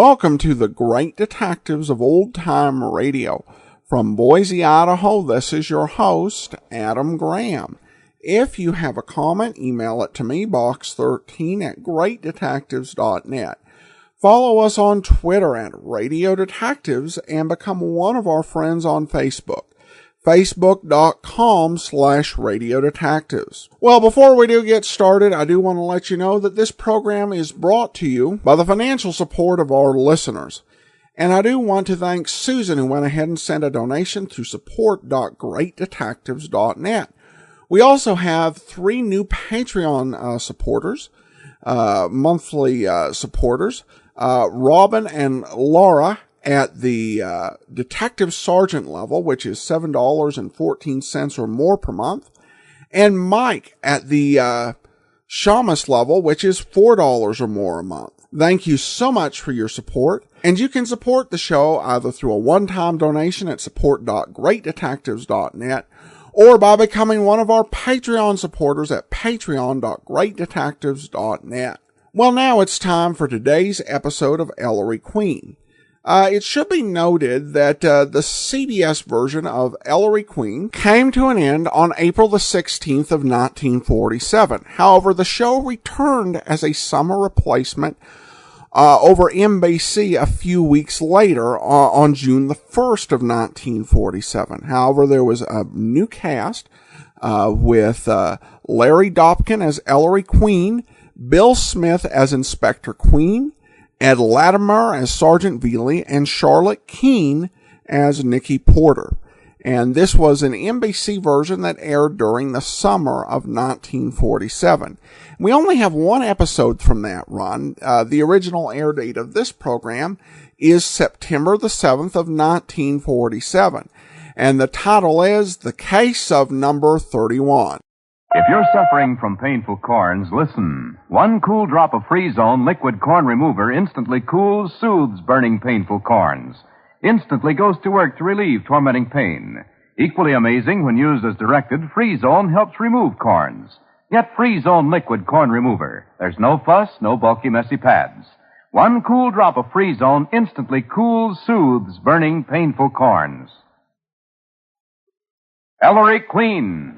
Welcome to the Great Detectives of Old Time Radio. From Boise, Idaho, this is your host, Adam Graham. If you have a comment, email it to me, box13@greatdetectives.net. Follow us on Twitter at Radio Detectives and become one of our friends on Facebook. Facebook.com/Radio Detectives. Well, before we do get started, I do want to let you know that this program is brought to you by the financial support of our listeners. And I do want to thank Susan, who went ahead and sent a donation through support.greatdetectives.net. We also have 3 new Patreon supporters, monthly supporters, Robin and Laura at the detective sergeant level, which is $7.14 or more per month, and Mike at the shamus level, which is $4 or more a month. Thank you so much for your support, and you can support the show either through a one-time donation at support.greatdetectives.net or by becoming one of our Patreon supporters at patreon.greatdetectives.net. Well, now it's time for today's episode of Ellery Queen. It should be noted that the CBS version of Ellery Queen came to an end on April the 16th of 1947. However, the show returned as a summer replacement over NBC a few weeks later on June the 1st of 1947. However, there was a new cast with Larry Dobkin as Ellery Queen, Bill Smith as Inspector Queen, Ed Latimer as Sergeant Veely, and Charlotte Keene as Nikki Porter. And this was an NBC version that aired during the summer of 1947. We only have one episode from that run. The original air date of this program is September the 7th of 1947. And the title is The Case of Number 31. If you're suffering from painful corns, listen. One cool drop of Free-Zone liquid corn remover instantly cools, soothes burning, painful corns. Instantly goes to work to relieve tormenting pain. Equally amazing, when used as directed, Free-Zone helps remove corns. Get Free-Zone liquid corn remover. There's no fuss, no bulky, messy pads. One cool drop of Free-Zone instantly cools, soothes burning, painful corns. Ellery Queen.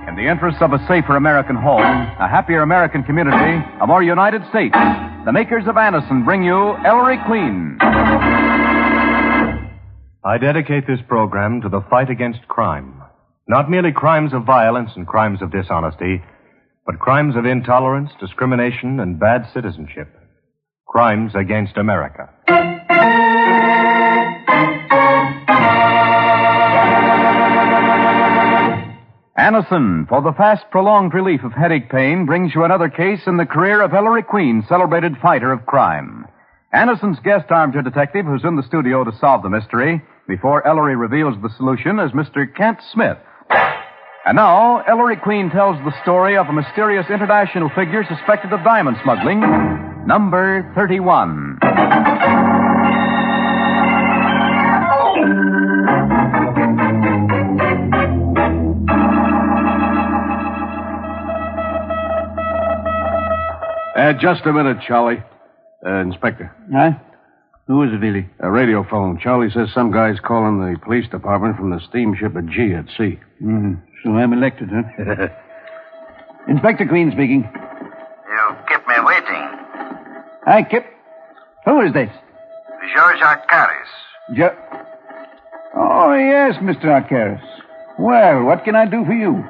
In the interests of a safer American home, a happier American community, a more united States, the makers of Anison bring you Ellery Queen. I dedicate this program to the fight against crime. Not merely crimes of violence and crimes of dishonesty, but crimes of intolerance, discrimination, and bad citizenship. Crimes against America. Anison, for the fast, prolonged relief of headache pain, brings you another case in the career of Ellery Queen, celebrated fighter of crime. Anison's guest armchair detective, who's in the studio to solve the mystery, before Ellery reveals the solution, is Mr. Kent Smith. And now, Ellery Queen tells the story of a mysterious international figure suspected of diamond smuggling, number 31. Just a minute, Charlie. Inspector. Huh? Who is it, Veely? A radio phone. Charlie says some guy's calling the police department from the steamship at G at sea. So I'm elected, huh? Inspector Queen speaking. You kept me waiting. Hi, Kip. Who is this? George Arcaris. Oh, yes, Mr. Arcaris. Well, what can I do for you?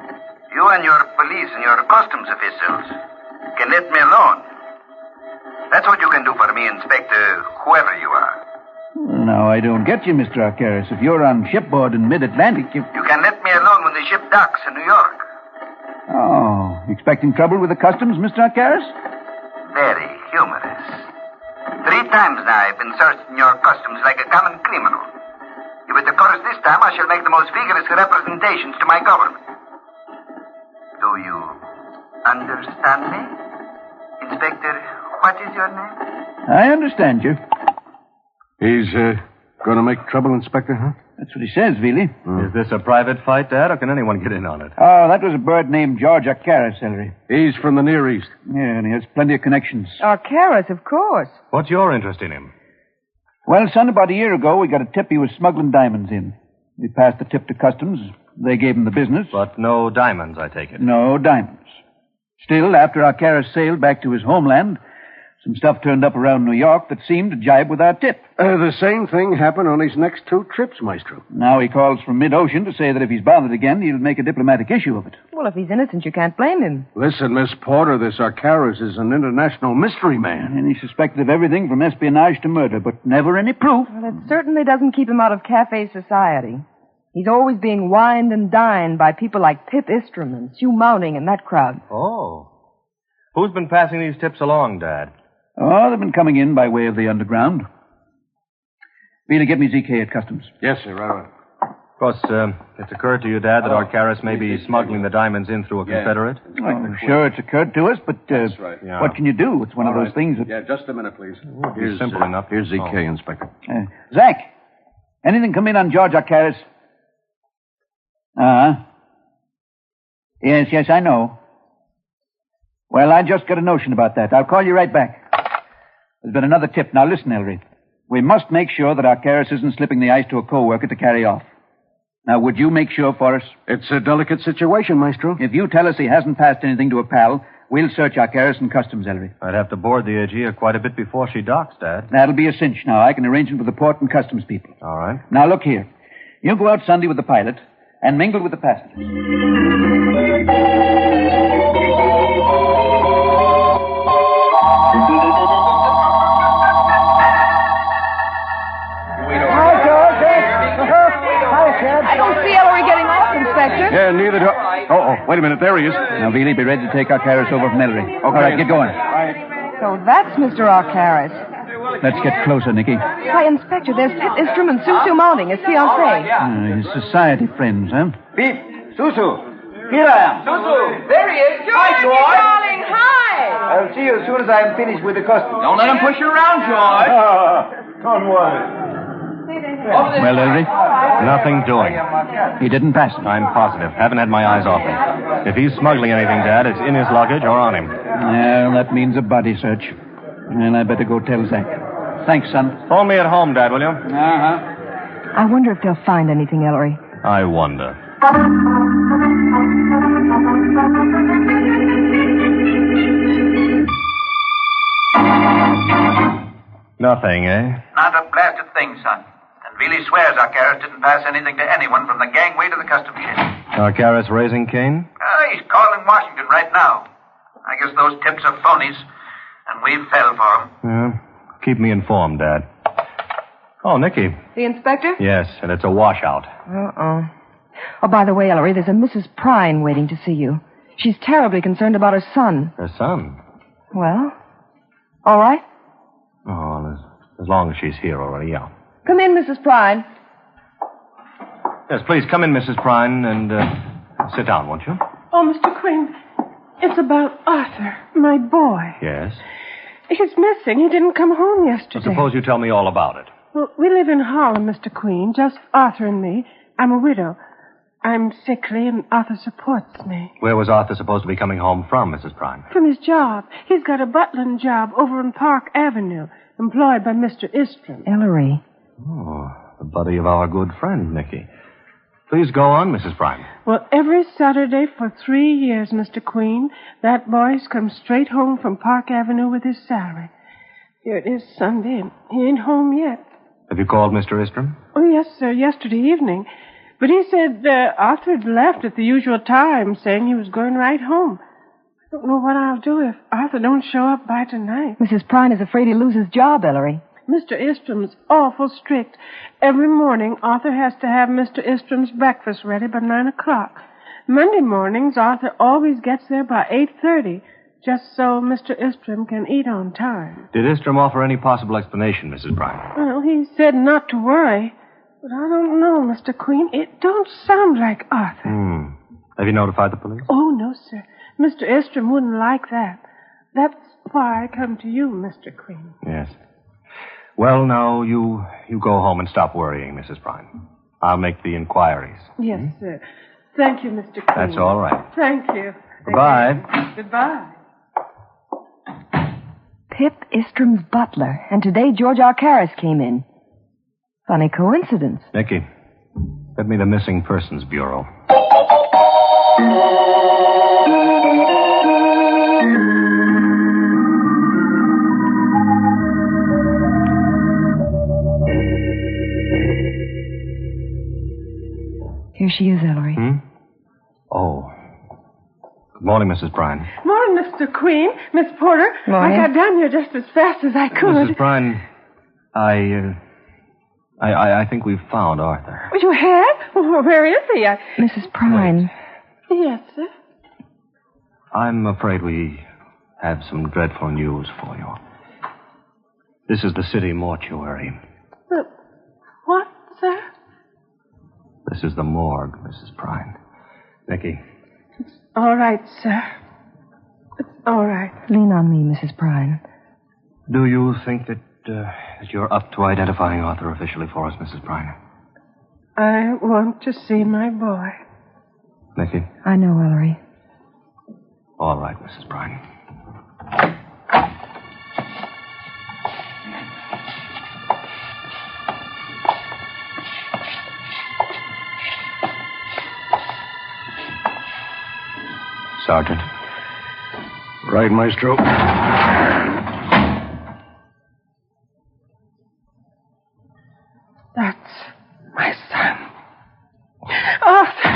You and your police and your customs officials can let me alone. That's what you can do for me, Inspector, whoever you are. Now, I don't get you, Mr. Arcaris. If you're on shipboard in mid-Atlantic, You can let me alone when the ship docks in New York. Oh, expecting trouble with the customs, Mr. Arcaris? Very humorous. 3 times now I've been searching your customs like a common criminal. If it occurs this time, I shall make the most vigorous representations to my government. Do you understand me? Inspector, what is your name? I understand you. He's going to make trouble, Inspector, huh? That's what he says, Veely. Is this a private fight, Dad, or can anyone get in on it? Oh, that was a bird named George Arcaris, Ellery. He's from the Near East. Yeah, and he has plenty of connections. Arcaris, of course. What's your interest in him? Well, son, about a year ago, we got a tip he was smuggling diamonds in. We passed the tip to customs. They gave him the business. But no diamonds, I take it. No diamonds. Still, after Arcaris sailed back to his homeland, some stuff turned up around New York that seemed to jibe with our tip. The same thing happened on his next 2 trips, Maestro. Now he calls from mid-ocean to say that if he's bothered again, he'll make a diplomatic issue of it. Well, if he's innocent, you can't blame him. Listen, Miss Porter, this Arcaris is an international mystery man. And he's suspected of everything from espionage to murder, but never any proof. Well, it certainly doesn't keep him out of cafe society. He's always being wined and dined by people like Pip Istrom and Sue Mounting and that crowd. Oh. Who's been passing these tips along, Dad? Oh, they've been coming in by way of the underground. Veely, get me ZK at customs. Yes, sir, right away. Of course, it's occurred to you, Dad, that Arcaris may be smuggling the diamonds in through a Confederate? Oh, sure, it's occurred to us, but That's right. Yeah. what can you do? It's one of those things that... Yeah, just a minute, please. Here's simple enough. Here's ZK, Inspector. Zach, anything come in on George Arcaris? Yes, I know. Well, I just got a notion about that. I'll call you right back. There's been another tip. Now, listen, Ellery. We must make sure that Arcaris isn't slipping the ice to a co-worker to carry off. Now, would you make sure for us? It's a delicate situation, Maestro. If you tell us he hasn't passed anything to a pal, we'll search Arcaris and customs, Ellery. I'd have to board the Aegea quite a bit before she docks, Dad. That'll be a cinch now. I can arrange it with the port and customs people. All right. Now, look here. You go out Sunday with the pilot and mingle with the passengers. I don't see Ellery getting off, Inspector. Yeah, neither do I. Oh, wait a minute. There he is. Now, Veely, be ready to take Arcaris over from Ellery. Okay. All right, get going. So that's Mr. Arcaris. Let's get closer, Nicky. Why, Inspector, there's Pip Istrom and Sue Mounting, his fiancée. His society friends, huh? Beep, Susu, here I am. Susu, there he is. Hi, George. Darling, hi. I'll see you as soon as I'm finished with the customs. Don't let him push you around, George. Don't worry. Well, Ellery? Nothing doing. He didn't pass him. I'm positive. Haven't had my eyes off him. If he's smuggling anything, Dad, it's in his luggage or on him. Well, that means a body search. And I better go tell Zach. Thanks, son. Phone me at home, Dad, will you? I wonder if they'll find anything, Ellery. I wonder. Nothing, eh? Not a blasted thing, son. And really swears Arcaris didn't pass anything to anyone from the gangway to the customs ship. Arcaris raising Cain? He's calling Washington right now. I guess those tips are phonies, and we fell for them. Yeah. Keep me informed, Dad. Oh, Nicky. The inspector? Yes, and it's a washout. Uh-oh. Oh, by the way, Ellery, there's a Mrs. Prine waiting to see you. She's terribly concerned about her son. Her son? Well, all right. Oh, as long as she's here already, yeah. Come in, Mrs. Prine. Yes, please, come in, Mrs. Prine, and sit down, won't you? Oh, Mr. Quinn, it's about Arthur, my boy. Yes? He's missing. He didn't come home yesterday. Well, suppose you tell me all about it. Well, we live in Harlem, Mr. Queen, just Arthur and me. I'm a widow. I'm sickly, and Arthur supports me. Where was Arthur supposed to be coming home from, Mrs. Prine? From his job. He's got a butlering job over on Park Avenue, employed by Mr. Istrom. Ellery. Oh, the buddy of our good friend, Nicky. Please go on, Mrs. Prine. Well, every Saturday for 3 years, Mr. Queen, that boy's come straight home from Park Avenue with his salary. Here it is Sunday, and he ain't home yet. Have you called Mr. Istrom? Oh, yes, sir, yesterday evening. But he said Arthur had left at the usual time, saying he was going right home. I don't know what I'll do if Arthur don't show up by tonight. Mrs. Prine is afraid he'll lose his job, Ellery. Mr. Istrom's awful strict. Every morning, Arthur has to have Mr. Istrom's breakfast ready by 9 o'clock. Monday mornings, Arthur always gets there by 8:30, just so Mr. Istrom can eat on time. Did Istrom offer any possible explanation, Mrs. Prine? Well, he said not to worry. But I don't know, Mr. Queen. It don't sound like Arthur. Have you notified the police? Oh, no, sir. Mr. Istrom wouldn't like that. That's why I come to you, Mr. Queen. Yes. Well, now, you go home and stop worrying, Mrs. Prine. I'll make the inquiries. Yes, sir. Thank you, Mr. Queen. That's all right. Thank you. Goodbye. Goodbye. Pip Istrom's butler, and today George Arcaris came in. Funny coincidence. Nicky, get me the Missing Persons Bureau. Here she is, Ellery. Oh. Good morning, Mrs. Bryan. Morning, Mr. Queen. Miss Porter. Morning. I got down here just as fast as I could. Mrs. Bryan, I think we've found Arthur. You have? Well, where is he? Mrs. Prine. Yes, sir. I'm afraid we have some dreadful news for you. This is the city mortuary. What, sir? This is the morgue, Mrs. Prine. Nicky. It's all right, sir. It's all right. Lean on me, Mrs. Prine. Do you think that you're up to identifying Arthur officially for us, Mrs. Prine? I want to see my boy. Nicky? I know, Ellery. All right, Mrs. Prine. Sergeant. Right, Maestro. That's my son. Arthur!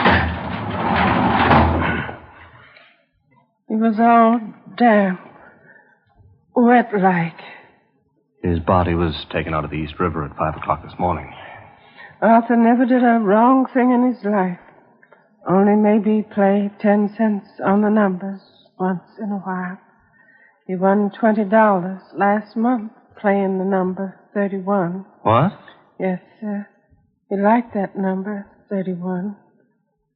He was all damp, wet like. His body was taken out of the East River at 5 o'clock this morning. Arthur never did a wrong thing in his life. Only maybe play 10 cents on the numbers once in a while. He won $20 last month playing the number 31. What? Yes, sir. He liked that number, 31.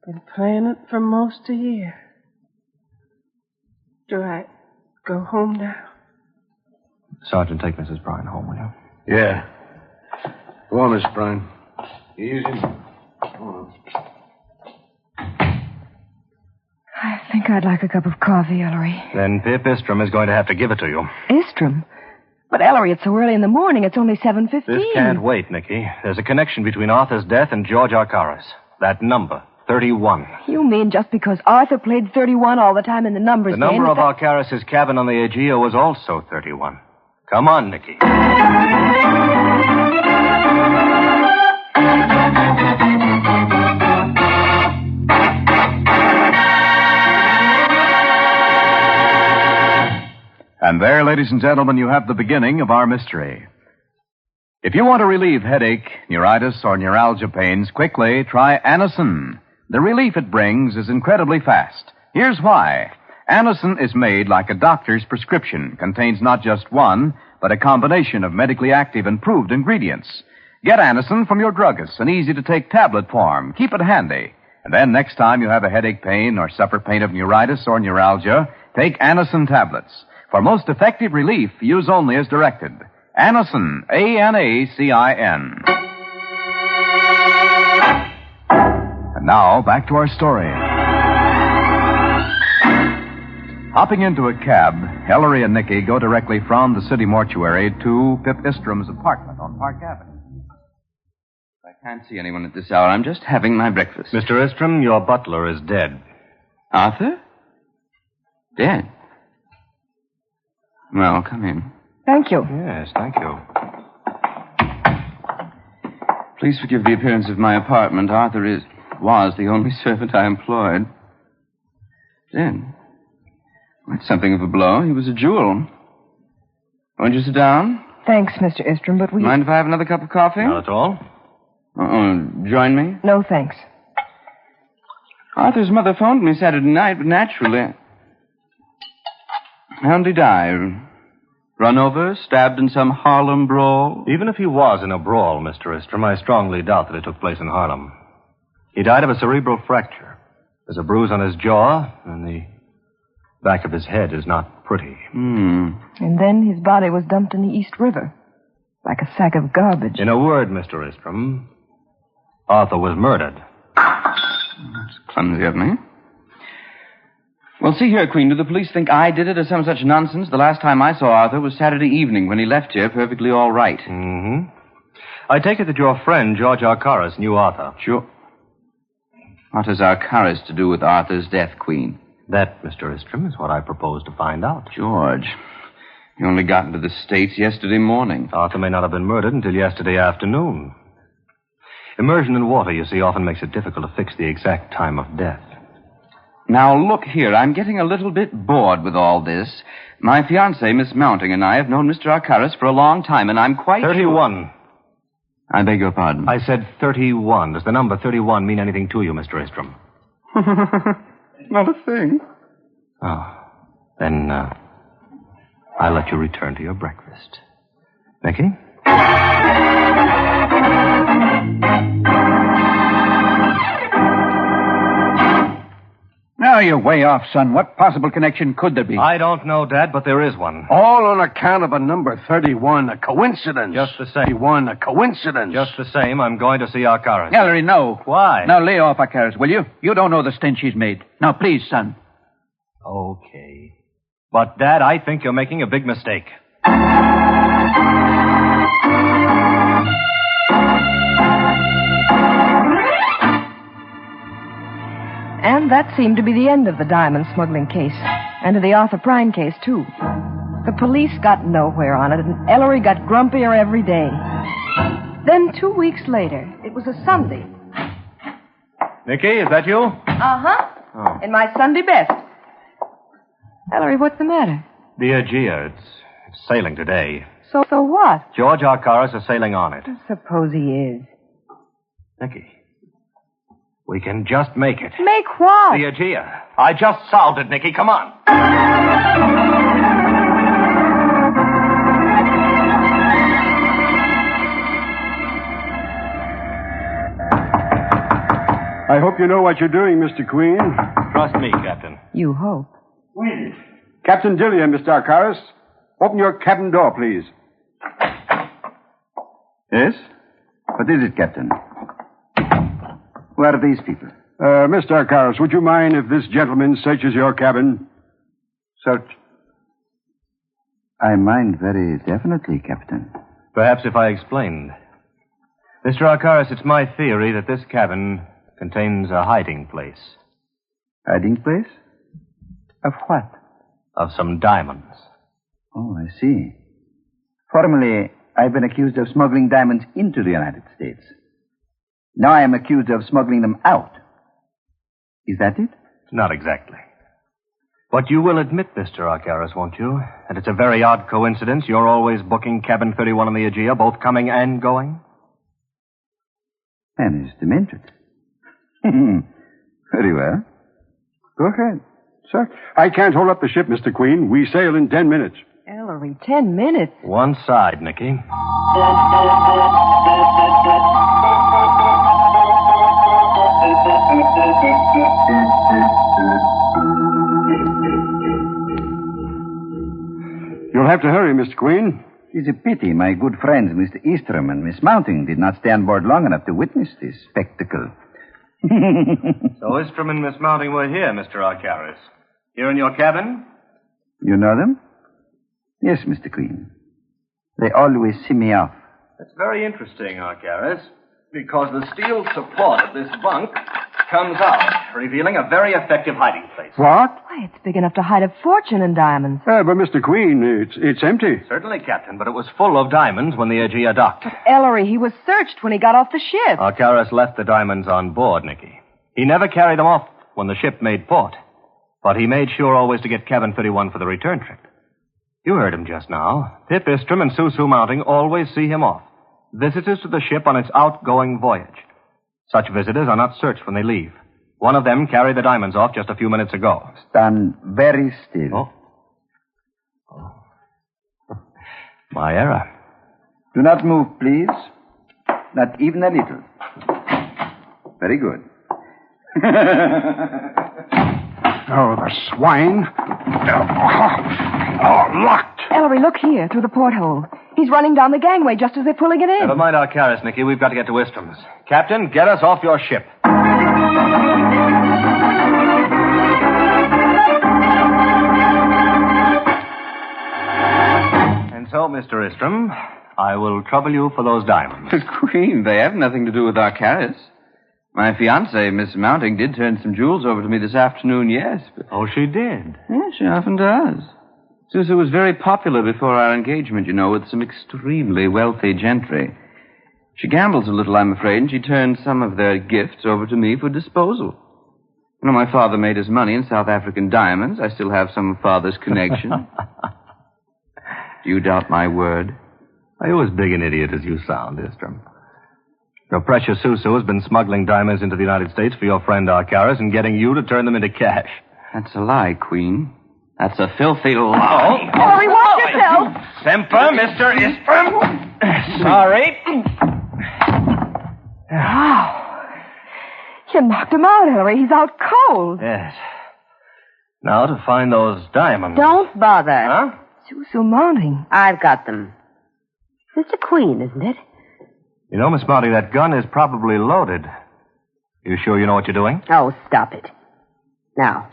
Been playing it for most a year. Do I go home now? Sergeant, take Mrs. Bryan home, will you? Yeah. Go on, Miss Bryan. Easy. Go on. I think I'd like a cup of coffee, Ellery. Then Pip Istrom is going to have to give it to you. Istrom? But, Ellery, it's so early in the morning. It's only 7:15. This can't wait, Nicky. There's a connection between Arthur's death and George Arcaris. That number, 31. You mean just because Arthur played 31 all the time in the numbers The number game, of Arcaris' cabin on the Aegea was also 31. Come on, Nicky. And there, ladies and gentlemen, you have the beginning of our mystery. If you want to relieve headache, neuritis, or neuralgia pains quickly, try Anacin. The relief it brings is incredibly fast. Here's why. Anacin is made like a doctor's prescription, contains not just one, but a combination of medically active and proved ingredients. Get Anacin from your druggist in easy-to-take tablet form. Keep it handy. And then next time you have a headache pain or suffer pain of neuritis or neuralgia, take Anacin tablets. For most effective relief, use only as directed. Anacin, A-N-A-C-I-N. And now, back to our story. Hopping into a cab, Ellery and Nicky go directly from the city mortuary to Pip Istrom's apartment on Park Avenue. I can't see anyone at this hour. I'm just having my breakfast. Mr. Istrom, your butler is dead. Arthur? Dead? Well, come in. Thank you. Yes, thank you. Please forgive the appearance of my apartment. Arthur was the only servant I employed. Dead. That's something of a blow. He was a jewel. Won't you sit down? Thanks, Mr. Istrom, but we... Mind if I have another cup of coffee? Not at all. Join me? No, thanks. Arthur's mother phoned me Saturday night, but naturally... How did he die? Run over? Stabbed in some Harlem brawl? Even if he was in a brawl, Mr. Istrom, I strongly doubt that it took place in Harlem. He died of a cerebral fracture. There's a bruise on his jaw, and the back of his head is not pretty. And then his body was dumped in the East River, like a sack of garbage. In a word, Mr. Istrom, Arthur was murdered. That's clumsy of me. Well, see here, Queen. Do the police think I did it or some such nonsense? The last time I saw Arthur was Saturday evening when he left here perfectly all right. Mm-hmm. I take it that your friend, George Arcaris, knew Arthur. Sure. What has Arcaris to do with Arthur's death, Queen? That, Mr. Istrom, is what I propose to find out. George, he only got into the States yesterday morning. Arthur may not have been murdered until yesterday afternoon. Immersion in water, you see, often makes it difficult to fix the exact time of death. Now, look here. I'm getting a little bit bored with all this. My fiancée, Miss Mounting, and I have known Mr. Arcaris for a long time, and I'm quite 31. Sure... I beg your pardon? I said 31. Does the number 31 mean anything to you, Mr. Istrom? Not a thing. Oh. Then, I'll let you return to your breakfast. Nicky? Now you're way off, son. What possible connection could there be? I don't know, Dad, but there is one. All on account of a number 31, a coincidence. Just the same. 31, a coincidence. Just the same, I'm going to see Arcaris. Ellery, no. Why? Now lay off, Arcaris, will you? You don't know the stench he's made. Now, please, son. Okay. But, Dad, I think you're making a big mistake. And that seemed to be the end of the diamond smuggling case. And of the Arthur Prine case, too. The police got nowhere on it, and Ellery got grumpier every day. Then 2 weeks later, it was a Sunday. Nicky, is that you? Uh-huh. Oh. In my Sunday best. Ellery, what's the matter? The Aegea. It's sailing today. So what? George Arcaris is sailing on it. Suppose he is. Nicky, we can just make it. Make what? The Aegea. I just solved it, Nicky. Come on. I hope you know what you're doing, Mr. Queen. Trust me, Captain. You hope. Captain Dillier, Mr. Arcaris. Open your cabin door, please. Yes? What is it, Captain? Who are these people? Mr. Arcaris, would you mind if this gentleman searches your cabin? Search. I mind very definitely, Captain. Perhaps if I explained. Mr. Arcaris, it's my theory that this cabin contains a hiding place. Hiding place? Of what? Of some diamonds. Oh, I see. Formerly, I've been accused of smuggling diamonds into the United States. Now I am accused of smuggling them out. Is that it? Not exactly. But you will admit, Mr. Arcaris, won't you? That it's a very odd coincidence you're always booking cabin 31 on the Aegea, both coming and going? And it's demented. Very well. Go ahead. Sir, I can't hold up the ship, Mr. Queen. We sail in 10 minutes. Ellery, 10 minutes. One side, Nicky. You'll have to hurry, Mr. Queen. It's a pity my good friends, Mr. Eastrom and Miss Mounting, did not stay on board long enough to witness this spectacle. So Istrom and Miss Mounting were here, Mr. Arcaris. Here in your cabin? You know them? Yes, Mr. Queen. They always see me off. That's very interesting, Arcaris, because the steel support of this bunk comes out, revealing a very effective hiding place. What? Why, it's big enough to hide a fortune in diamonds. But Mr. Queen, it's empty. Certainly, Captain, but it was full of diamonds when the Aegea docked. But Ellery, he was searched when he got off the ship. Arcaris left the diamonds on board, Nicky. He never carried them off when the ship made port. But he made sure always to get cabin 31 for the return trip. You heard him just now. Pip Istrom and Sue Mounting always see him off. Visitors to the ship on its outgoing voyage. Such visitors are not searched when they leave. One of them carried the diamonds off just a few minutes ago. Stand very still. Oh. My error. Do not move, please. Not even a little. Very good. Oh, the swine. Oh, locked. Ellery, look here, through the porthole. He's running down the gangway just as they're pulling it in. Never mind our carriers, Nicky. We've got to get to Istrom's. Captain, get us off your ship. And so, Mr. Istrom, I will trouble you for those diamonds. Queen, they have nothing to do with our carriers. My fiancée, Miss Mounting, did turn some jewels over to me this afternoon, yes. But... Oh, she did? Yes, she often does. Susu was very popular before our engagement, you know, with some extremely wealthy gentry. She gambles a little, I'm afraid, and she turned some of their gifts over to me for disposal. You know, my father made his money in South African diamonds. I still have some of Father's connection. Do you doubt my word? Are you as big an idiot as you sound, Istrom? Your precious Susu has been smuggling diamonds into the United States for your friend Arcaris and getting you to turn them into cash. That's a lie, Queen. That's a filthy lie. Ellery, watch yourself. Semper, Mr. Istrom. Sorry. Oh. You knocked him out, Ellery. He's out cold. Yes. Now to find those diamonds. Don't bother. Huh? Susu Mounting. I've got them. Mr. Queen, isn't it? You know, Miss Mounty, that gun is probably loaded. You sure you know what you're doing? Oh, stop it. Now,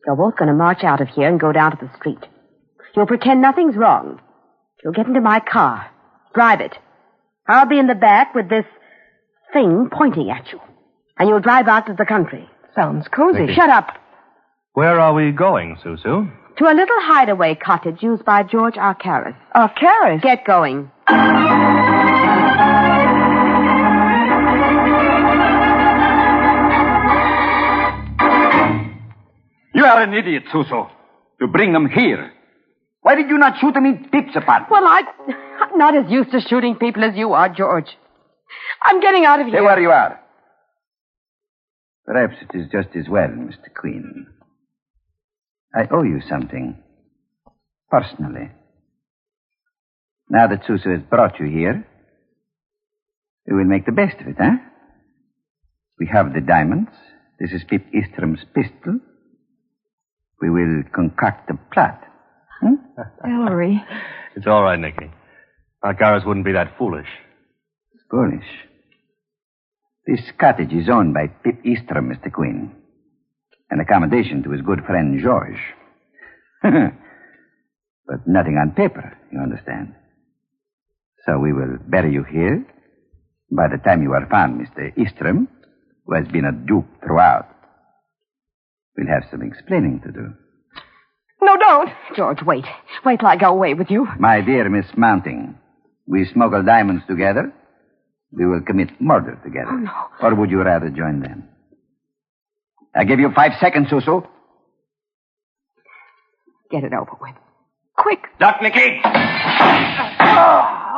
you're both going to march out of here and go down to the street. You'll pretend nothing's wrong. You'll get into my car. Drive it. I'll be in the back with this thing pointing at you. And you'll drive out to the country. Sounds cozy. Nicky. Shut up. Where are we going, Susu? To a little hideaway cottage used by George Arcaris. Arcaris? Get going. You are an idiot, Suso. To bring them here. Why did you not shoot them in pips apart? Well, I'm not as used to shooting people as you are, George. I'm getting out of here. Stay where you are. Perhaps it is just as well, Mr. Queen. I owe you something. Personally. Now that Suso has brought you here, we will make the best of it, huh? We have the diamonds. This is Pip Istrom's pistol. We will concoct a plot. Ellery. It's all right, Nicky. Arcaris wouldn't be that foolish. Foolish? This cottage is owned by Pip Istrom, Mr. Queen. An accommodation to his good friend George. But nothing on paper, you understand. So we will bury you here. By the time you are found, Mr. Istrom, who has been a dupe throughout, we'll have some explaining to do. No, don't. George, wait. Wait till I go away with you. My dear Miss Mounting, we smuggle diamonds together. We will commit murder together. Oh, no. Or would you rather join them? I give you 5 seconds, Susu. Get it over with. Quick. Duck, Nicky!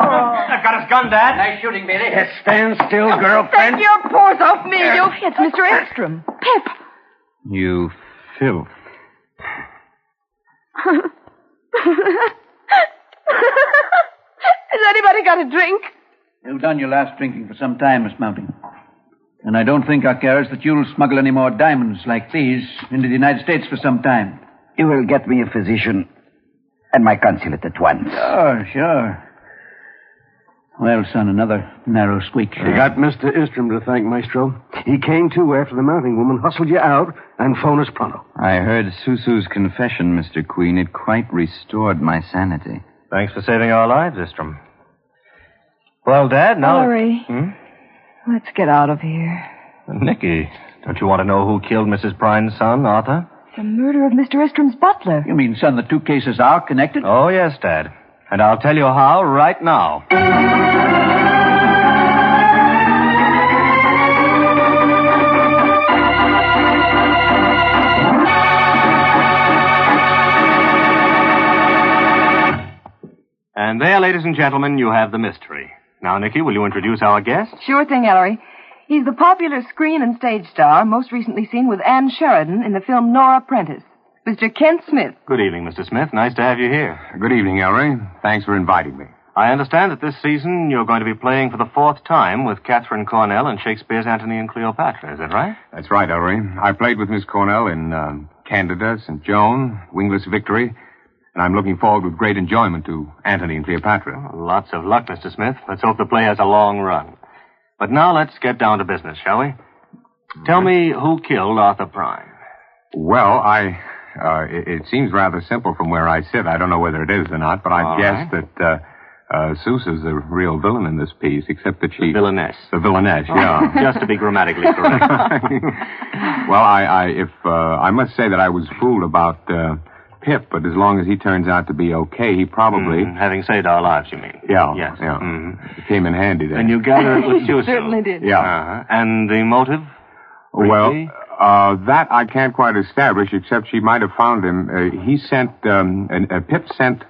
I've got his gun, Dad. Nice shooting, Billy. Stand still, girlfriend. Take your paws off me, you. It's Mr. Ekstrom. Pip. You filth. Has anybody got a drink? You've done your last drinking for some time, Miss Mounting. And I don't think, Arcaris, that you'll smuggle any more diamonds like these into the United States for some time. You will get me a physician and my consulate at once. Sure. Well, son, another narrow squeak. You got Mr. Istrom to thank, Maestro. He came to after the mounting woman hustled you out and phoned us pronto. I heard Susu's confession, Mr. Queen. It quite restored my sanity. Thanks for saving our lives, Istrom. Well, Dad, now... Ellery, let's get out of here. Nicky, don't you want to know who killed Mrs. Prine's son, Arthur? The murder of Mr. Istrom's butler. You mean, son, the two cases are connected? Oh, yes, Dad. And I'll tell you how right now. And there, ladies and gentlemen, you have the mystery. Now, Nicky, will you introduce our guest? Sure thing, Ellery. He's the popular screen and stage star, most recently seen with Anne Sheridan in the film Nora Prentice. Mr. Kent Smith. Good evening, Mr. Smith. Nice to have you here. Good evening, Ellery. Thanks for inviting me. I understand that this season you're going to be playing for the 4th time with Catherine Cornell in Shakespeare's Antony and Cleopatra. Is that right? That's right, Ellery. I played with Miss Cornell in Candida, St. Joan, Wingless Victory. And I'm looking forward with great enjoyment to Antony and Cleopatra. Lots of luck, Mr. Smith. Let's hope the play has a long run. But now let's get down to business, shall we? Tell me who killed Arthur Prime. Well, it seems rather simple from where I sit. I don't know whether it is or not, but I guess that Sousa's the real villain in this piece, except that she... The villainess. The villainess, yeah. Just to be grammatically correct. Well, I must say that I was fooled about Pip, but as long as he turns out to be okay, he probably... having saved our lives, you mean? Yeah. Yes. Yeah. Mm-hmm. It came in handy then. And you gather it was Susan. Certainly did. Yeah. And the motive? Well, that I can't quite establish, except she might have found him. Pip sent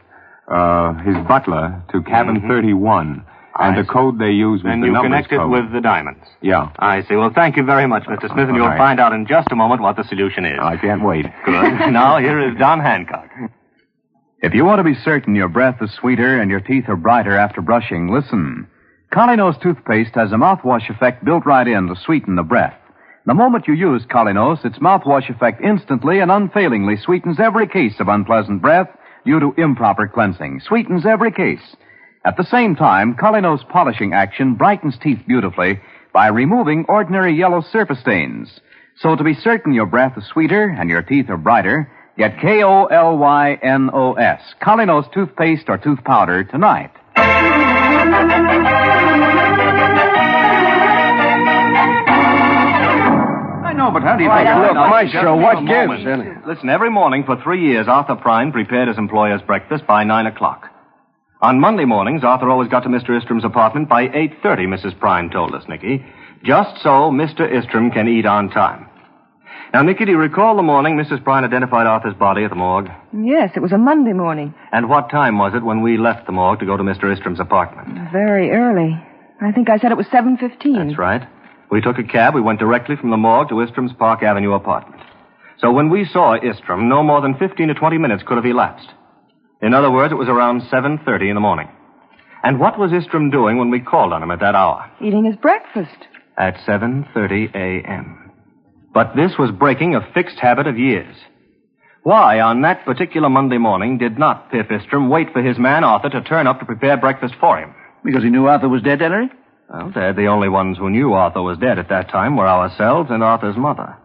his butler to cabin 31, and the code they used was and the you numbers connected code. with the diamonds. Yeah. I see. Well, thank you very much, Mr. Smith, and you'll find out in just a moment what the solution is. I can't wait. Good. Now, here is Don Hancock. If you want to be certain your breath is sweeter and your teeth are brighter after brushing, listen. Colinos toothpaste has a mouthwash effect built right in to sweeten the breath. The moment you use Colinos, its mouthwash effect instantly and unfailingly sweetens every case of unpleasant breath due to improper cleansing. Sweetens every case. At the same time, Colinos polishing action brightens teeth beautifully by removing ordinary yellow surface stains. So to be certain your breath is sweeter and your teeth are brighter, get K-O-L-Y-N-O-S, Colinos toothpaste or tooth powder tonight. I know, but how do you Look, Maestro, what gives? Listen, every morning for 3 years, Arthur Prine prepared his employer's breakfast by 9 o'clock. On Monday mornings, Arthur always got to Mr. Istrom's apartment by 8:30, Mrs. Prine told us, Nicky. Just so Mr. Istrom can eat on time. Now, Nicky, do you recall the morning Mrs. Prine identified Arthur's body at the morgue? Yes, it was a Monday morning. And what time was it when we left the morgue to go to Mr. Istrom's apartment? Very early. I think I said it was 7:15. That's right. We took a cab. We went directly from the morgue to Istrom's Park Avenue apartment. So when we saw Istrom, no more than 15 to 20 minutes could have elapsed. In other words, it was around 7:30 in the morning. And what was Istrom doing when we called on him at that hour? Eating his breakfast. At 7:30 a.m. But this was breaking a fixed habit of years. Why, on that particular Monday morning, did not Pip Istrom wait for his man Arthur to turn up to prepare breakfast for him? Because he knew Arthur was dead, Ellery? Well, Dad, the only ones who knew Arthur was dead at that time were ourselves and Arthur's mother.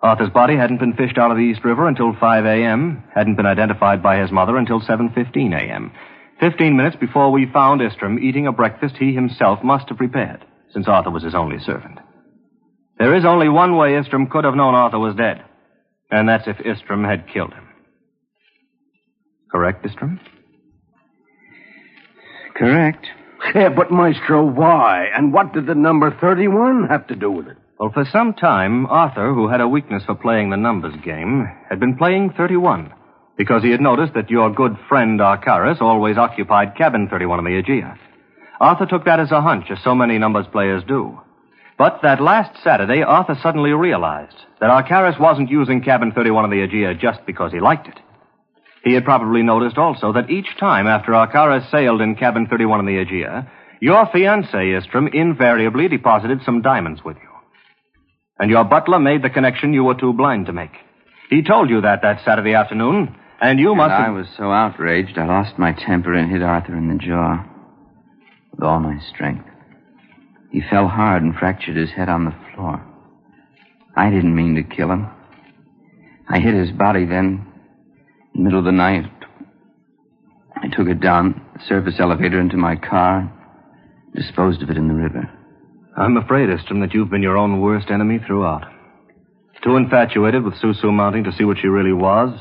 Arthur's body hadn't been fished out of the East River until 5 a.m., hadn't been identified by his mother until 7:15 a.m. 15 minutes before we found Istrom eating a breakfast he himself must have prepared, since Arthur was his only servant. There is only one way Istrom could have known Arthur was dead, and that's if Istrom had killed him. Correct, Istrom? Correct. Yeah, but, Maestro, why? And what did the number 31 have to do with it? Well, for some time, Arthur, who had a weakness for playing the numbers game, had been playing 31, because he had noticed that your good friend Arcaris always occupied cabin 31 on the Aegea. Arthur took that as a hunch, as so many numbers players do. But that last Saturday, Arthur suddenly realized that Arcaris wasn't using cabin 31 on the Aegea just because he liked it. He had probably noticed also that each time after Arcaris sailed in cabin 31 on the Aegea, your fiancé, Istrom, invariably deposited some diamonds with you. And your butler made the connection you were too blind to make. He told you that Saturday afternoon, and you must have... I was so outraged, I lost my temper and hit Arthur in the jaw with all my strength. He fell hard and fractured his head on the floor. I didn't mean to kill him. I hit his body then, in the middle of the night. I took it down the surface elevator into my car, disposed of it in the river. I'm afraid, Istrom, that you've been your own worst enemy throughout. Too infatuated with Susu Mounting to see what she really was,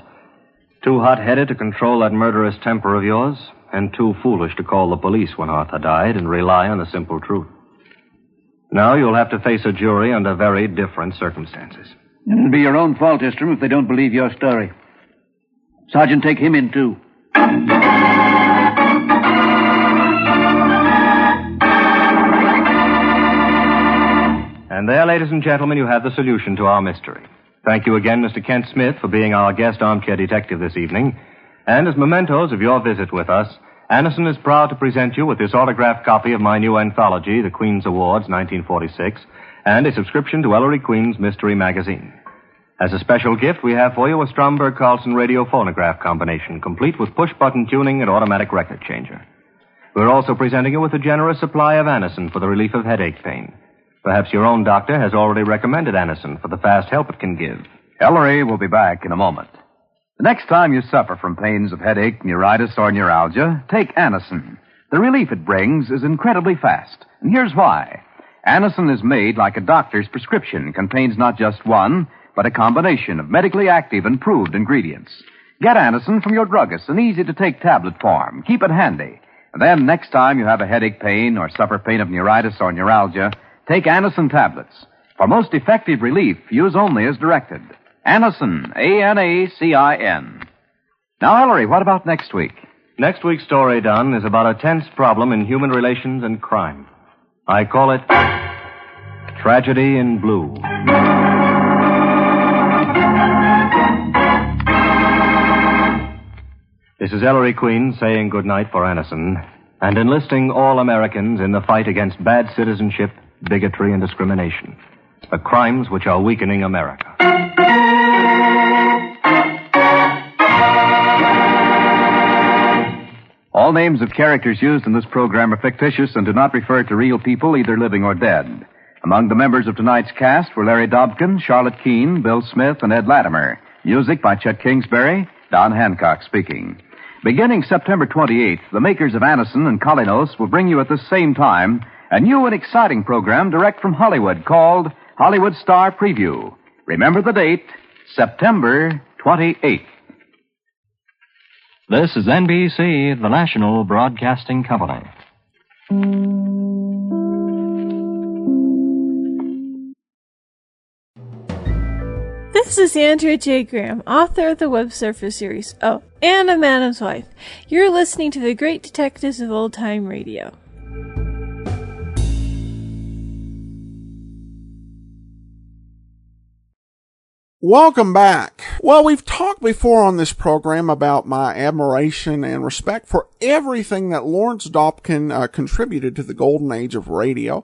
too hot-headed to control that murderous temper of yours, and too foolish to call the police when Arthur died and rely on the simple truth. Now you'll have to face a jury under very different circumstances. It'll be your own fault, Istrom, if they don't believe your story. Sergeant, take him in, too. And there, ladies and gentlemen, you have the solution to our mystery. Thank you again, Mr. Kent Smith, for being our guest armchair detective this evening. And as mementos of your visit with us, Anderson is proud to present you with this autographed copy of my new anthology, The Queen's Awards, 1946, and a subscription to Ellery Queen's Mystery Magazine. As a special gift, we have for you a Stromberg-Carlson radio phonograph combination, complete with push-button tuning and automatic record changer. We're also presenting you with a generous supply of Anacin for the relief of headache pain. Perhaps your own doctor has already recommended Anacin for the fast help it can give. Ellery will be back in a moment. The next time you suffer from pains of headache, neuritis, or neuralgia, take Anacin. The relief it brings is incredibly fast, and here's why. Anacin is made like a doctor's prescription, contains not just one, but a combination of medically active and proved ingredients. Get Anacin from your druggist in easy-to-take tablet form. Keep it handy. And then next time you have a headache pain or suffer pain of neuritis or neuralgia, take Anacin tablets. For most effective relief, use only as directed. Anacin, A-N-A-C-I-N. Now, Ellery, what about next week? Next week's story, Don, is about a tense problem in human relations and crime. I call it Tragedy in Blue. This is Ellery Queen saying goodnight for Anacin and enlisting all Americans in the fight against bad citizenship, bigotry, and discrimination. The crimes which are weakening America. All names of characters used in this program are fictitious and do not refer to real people, either living or dead. Among the members of tonight's cast were Larry Dobkin, Charlotte Keene, Bill Smith, and Ed Latimer. Music by Chet Kingsbury, Don Hancock speaking. Beginning September 28th, the makers of Anacin and Colinos will bring you at the same time a new and exciting program direct from Hollywood called Hollywood Star Preview. Remember the date, September 28th. This is NBC, the National Broadcasting Company. This is Andrea J. Graham, author of the Web Surfer series, Oh, and A Madam's Wife. You're listening to the Great Detectives of Old Time Radio. Welcome back. Well, we've talked before on this program about my admiration and respect for everything that Lawrence Dobkin contributed to the golden age of radio.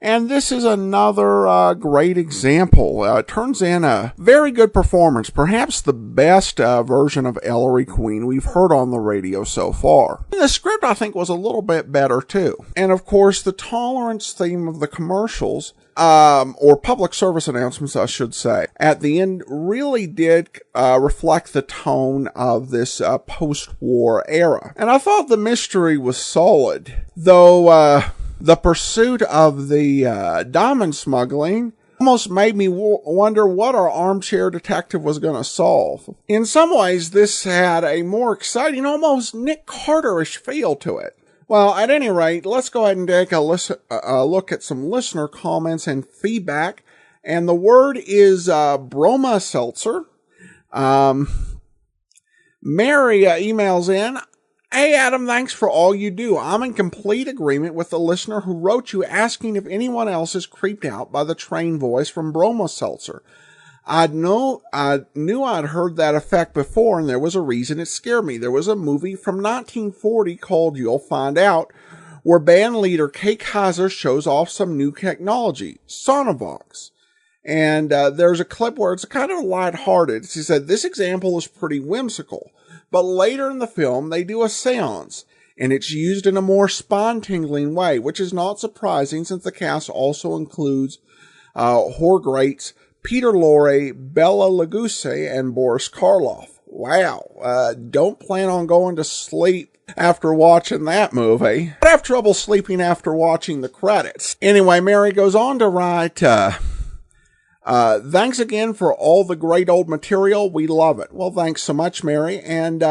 And this is another great example. It turns in a very good performance, perhaps the best version of Ellery Queen we've heard on the radio so far. And the script, I think, was a little bit better, too. And, of course, the tolerance theme of the commercials, or public service announcements, I should say, at the end really did reflect the tone of this post-war era. And I thought the mystery was solid, though the pursuit of the diamond smuggling almost made me wonder what our armchair detective was going to solve. In some ways, this had a more exciting, almost Nick Carter-ish feel to it. Well, at any rate, let's go ahead and take a look at some listener comments and feedback. And the word is Broma Seltzer. Mary emails in, "Hey, Adam, thanks for all you do. I'm in complete agreement with the listener who wrote you asking if anyone else is creeped out by the train voice from Broma Seltzer. I knew I'd heard that effect before, and there was a reason it scared me. There was a movie from 1940 called You'll Find Out, where band leader Kay Kaiser shows off some new technology, Sonovox. And there's a clip where it's kind of lighthearted. She said, this example is pretty whimsical, but later in the film, they do a seance, and it's used in a more spine-tingling way, which is not surprising since the cast also includes horror greats Peter Lorre, Bela Lugosi, and Boris Karloff. Wow, don't plan on going to sleep after watching that movie. I have trouble sleeping after watching the credits. Anyway, Mary goes on to write, thanks again for all the great old material. We love it. Well, thanks so much, Mary. And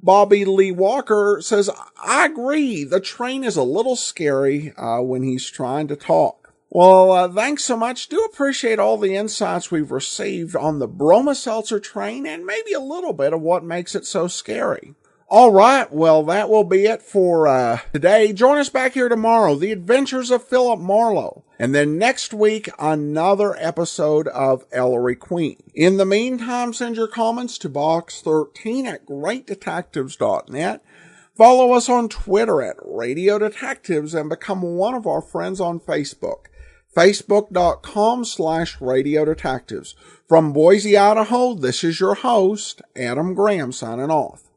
Bobby Lee Walker says, I agree. The train is a little scary when he's trying to talk. Well, thanks so much. Do appreciate all the insights we've received on the Broma Seltzer train and maybe a little bit of what makes it so scary. All right, well, that will be it for today. Join us back here tomorrow, The Adventures of Philip Marlowe. And then next week, another episode of Ellery Queen. In the meantime, send your comments to box13@greatdetectives.net. Follow us on Twitter @Radio Detectives and become one of our friends on Facebook. Facebook.com/Radio Detectives. From Boise, Idaho, this is your host, Adam Graham, signing off.